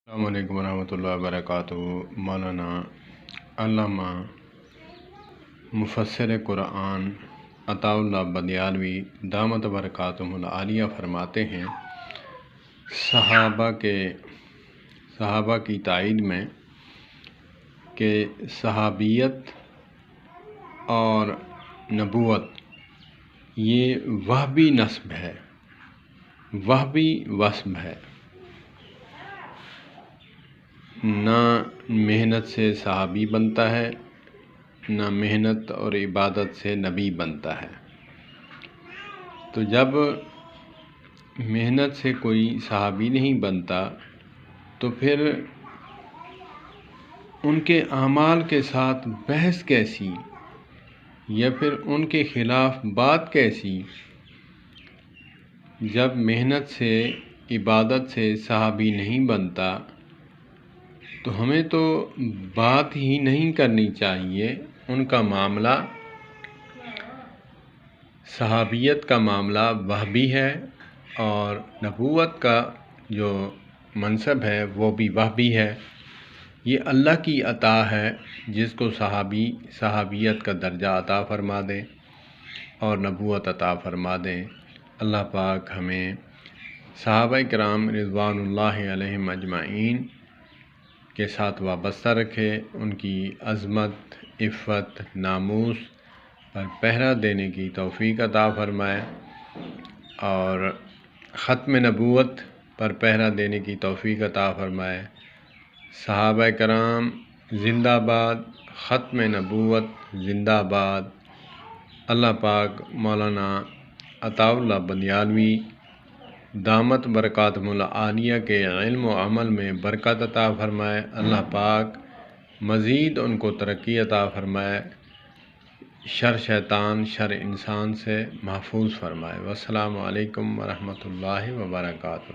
السلام علیکم ورحمۃ اللہ وبرکاتہ۔ مولانا علامہ مفسر قرآن عطا اللہ بدیالوی دامت برکاتہم العالیہ فرماتے ہیں، صحابہ کی تائید میں کہ صحابیت اور نبوت یہ وہبی نسب ہے، وہبی وصف ہے۔ نہ محنت سے صحابی بنتا ہے، نہ محنت اور عبادت سے نبی بنتا ہے۔ تو جب محنت سے کوئی صحابی نہیں بنتا تو پھر ان کے اعمال کے ساتھ بحث کیسی، یا پھر ان کے خلاف بات کیسی؟ جب محنت سے عبادت سے صحابی نہیں بنتا تو ہمیں تو بات ہی نہیں کرنی چاہیے۔ ان کا معاملہ، صحابیت کا معاملہ وہبی ہے، اور نبوت کا جو منصب ہے وہ بھی وہبی ہے۔ یہ اللہ کی عطا ہے، جس کو صحابیت کا درجہ عطا فرما دیں اور نبوت عطا فرما دیں۔ اللہ پاک ہمیں صحابہ کرام رضوان اللہ علیہم اجمعین کے ساتھ وابستہ رکھے، ان کی عظمت، عفت، ناموس پر پہرا دینے کی توفیق عطا فرمائے، اور ختم نبوت پر پہرا دینے کی توفیق عطا فرمائے۔ صحابہ کرام زندہ باد، ختم نبوت زندہ باد۔ اللہ پاک مولانا عطا اللہ بدیالوی دامت برکاتہم العالیہ کے علم و عمل میں برکت عطا فرمائے۔ اللہ پاک مزید ان کو ترقی عطا فرمائے، شر شیطان، شر انسان سے محفوظ فرمائے۔ والسلام علیکم ورحمۃ اللہ وبرکاتہ۔